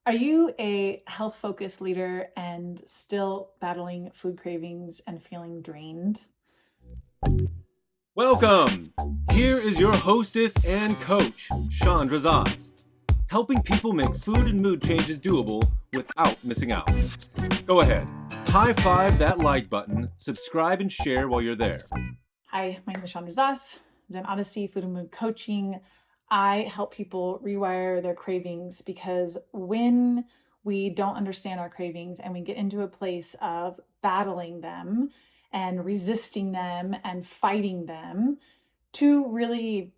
Are you a health-focused leader and still battling food cravings and feeling drained? Welcome! Here is your hostess and coach, Chandra Zas, helping people make food and mood changes doable without missing out. Go ahead, high five that like button, subscribe and share while you're there. Hi, my name is Chandra Zas, Zen Odyssey, food and mood coaching. I help people rewire their cravings because when we don't understand our cravings and we get into a place of battling them and resisting them and fighting them, two really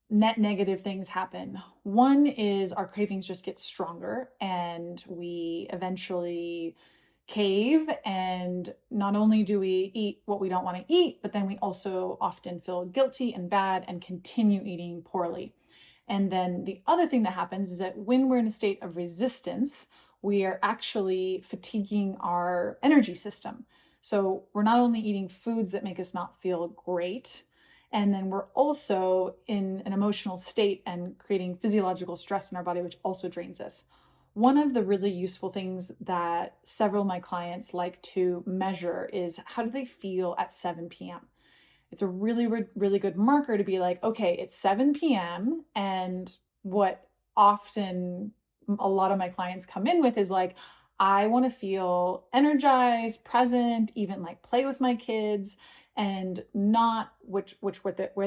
net negative things happen. One is our cravings just get stronger and we eventually cave, and not only do we eat what we don't want to eat, but then we also often feel guilty and bad and continue eating poorly. And then the other thing that happens is that when we're in a state of resistance, we are actually fatiguing our energy system. So we're not only eating foods that make us not feel great, and then we're also in an emotional state and creating physiological stress in our body, which also drains us. One of the really useful things that several of my clients like to measure is how do they feel at 7 p.m. It's a really, really good marker to be like, okay, it's 7 p.m. And what often a lot of my clients come in with is like, I want to feel energized, present, even like play with my kids, and not where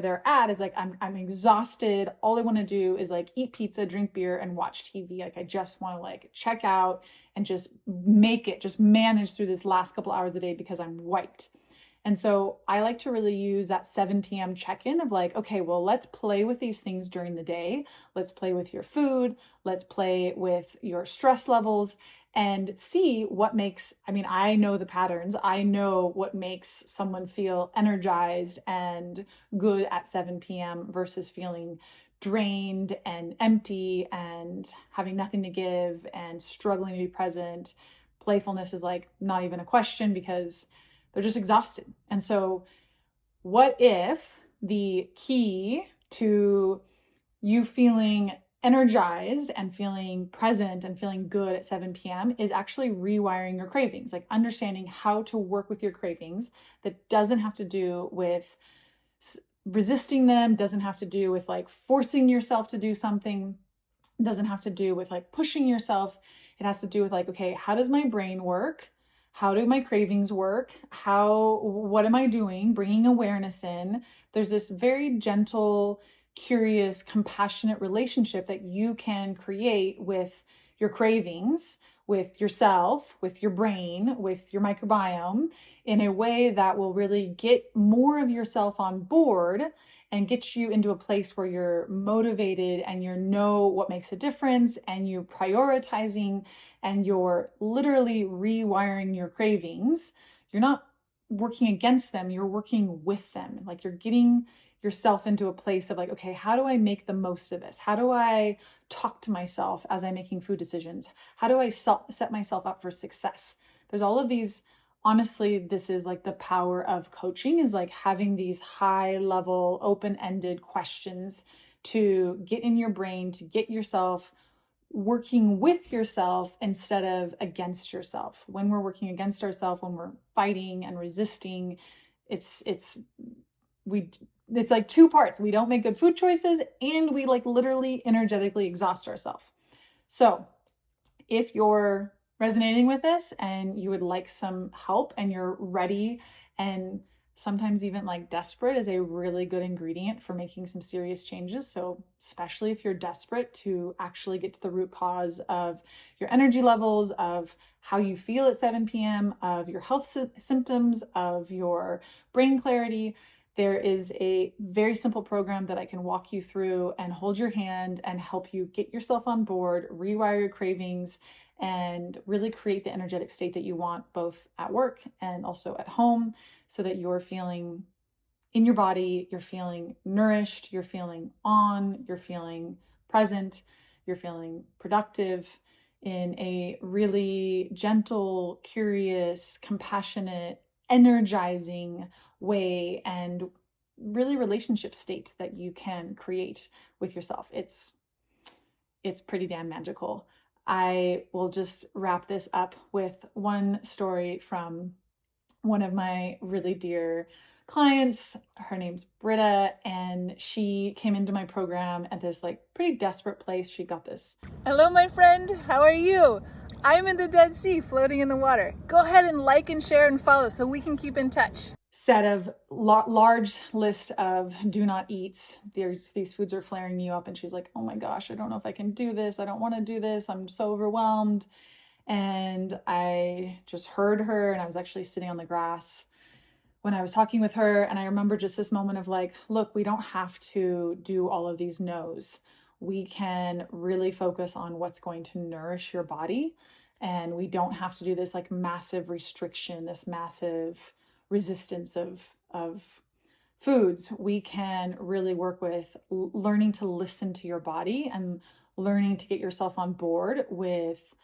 they're at is like, I'm exhausted. All I want to do is like eat pizza, drink beer, and watch TV. Like I just want to like check out and just manage through this last couple hours a day because I'm wiped. And so I like to really use that 7 p.m. check-in of like, okay, well, let's play with these things during the day. Let's play with your food. Let's play with your stress levels and see what makes, I know the patterns. I know what makes someone feel energized and good at 7 p.m. versus feeling drained and empty and having nothing to give and struggling to be present. Playfulness is like not even a question because they're just exhausted. And so what if the key to you feeling energized and feeling present and feeling good at 7 p.m. is actually rewiring your cravings, like understanding how to work with your cravings that doesn't have to do with resisting them, doesn't have to do with like forcing yourself to do something, doesn't have to do with like pushing yourself. It has to do with like, okay, how does my brain work? How do my cravings work? What am I doing? Bringing awareness in. There's this very gentle, curious, compassionate relationship that you can create with your cravings, with yourself, with your brain, with your microbiome in a way that will really get more of yourself on board and get you into a place where you're motivated and you know what makes a difference and you're prioritizing and you're literally rewiring your cravings. You're not working against them, you're working with them. Like you're getting yourself into a place of like, okay, how do I make the most of this? How do I talk to myself as I'm making food decisions? How do I set myself up for success? There's all of these. Honestly, this is like the power of coaching, is like having these high level, open-ended questions to get in your brain, to get yourself working with yourself instead of against yourself. When we're working against ourselves, when we're fighting and resisting, it's like two parts. We don't make good food choices and we like literally energetically exhaust ourselves. So if you're resonating with this and you would like some help and you're ready, and sometimes even like desperate is a really good ingredient for making some serious changes. So especially if you're desperate to actually get to the root cause of your energy levels, of how you feel at 7 p.m., of your health symptoms, of your brain clarity, there is a very simple program that I can walk you through and hold your hand and help you get yourself on board, rewire your cravings, and really create the energetic state that you want both at work and also at home, so that you're feeling in your body, you're feeling nourished, you're feeling on, you're feeling present, you're feeling productive in a really gentle, curious, compassionate, energizing way, and really relationship states that you can create with yourself. It's pretty damn magical. I will just wrap this up with one story from one of my really dear clients. Her name's Britta, and she came into my program at this like pretty desperate place. She got this. Hello, my friend. How are you? I'm in the Dead Sea, floating in the water. Go ahead and like and share and follow so we can keep in touch. Set of large list of do not eats. These foods are flaring you up, and she's like, oh my gosh, I don't know if I can do this. I don't want to do this. I'm so overwhelmed. And I just heard her, and I was actually sitting on the grass when I was talking with her. And I remember just this moment of like, look, we don't have to do all of these no's. We can really focus on what's going to nourish your body. And we don't have to do this like massive restriction, this massive resistance of foods. We can really work with learning to listen to your body and learning to get yourself on board with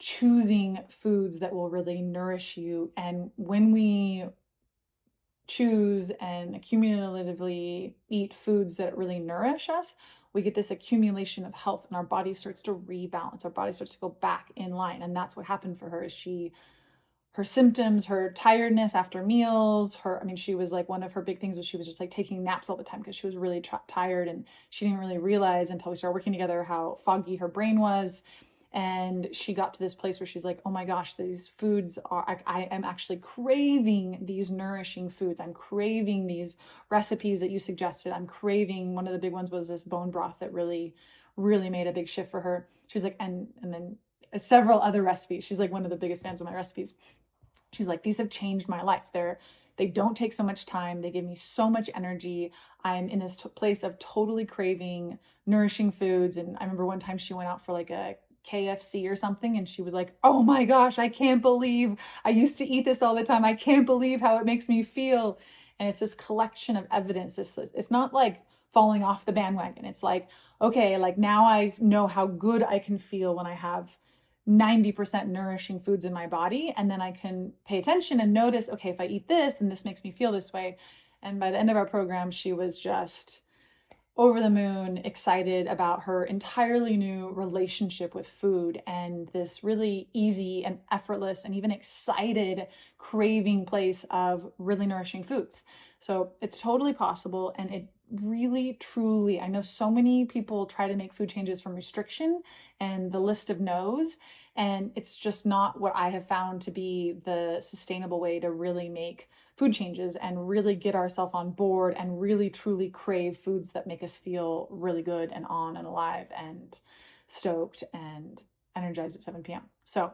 choosing foods that will really nourish you. And when we choose and cumulatively eat foods that really nourish us, we get this accumulation of health, and our body starts to rebalance. Our body starts to go back in line. And that's what happened for her. Is her symptoms, her tiredness after meals, she was like, one of her big things was she was just like taking naps all the time because she was really tired, and she didn't really realize until we started working together how foggy her brain was. And she got to this place where she's like, oh my gosh, these foods I am actually craving these nourishing foods. I'm craving these recipes that you suggested. I'm craving, one of the big ones was this bone broth that really, really made a big shift for her. She's like, and then several other recipes. She's like one of the biggest fans of my recipes. She's like, these have changed my life. They don't take so much time. They give me so much energy. I'm in this place of totally craving nourishing foods. And I remember one time she went out for like a KFC or something, and she was like, oh my gosh, I can't believe I used to eat this all the time. I can't believe how it makes me feel. And it's this collection of evidence. It's not like falling off the bandwagon. It's like, okay, like now I know how good I can feel when I have 90% nourishing foods in my body. And then I can pay attention and notice, okay, if I eat this and this makes me feel this way. And by the end of our program, she was just over the moon, excited about her entirely new relationship with food and this really easy and effortless and even excited craving place of really nourishing foods. So it's totally possible. And it really, truly, I know so many people try to make food changes from restriction and the list of no's, and it's just not what I have found to be the sustainable way to really make food changes and really get ourselves on board and really truly crave foods that make us feel really good and on and alive and stoked and energized at 7 p.m. So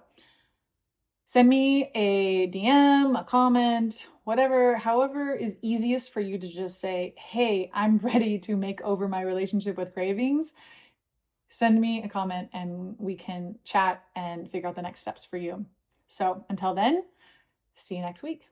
send me a DM, a comment, whatever, however is easiest for you to just say, hey, I'm ready to make over my relationship with cravings. Send me a comment and we can chat and figure out the next steps for you. So until then, see you next week.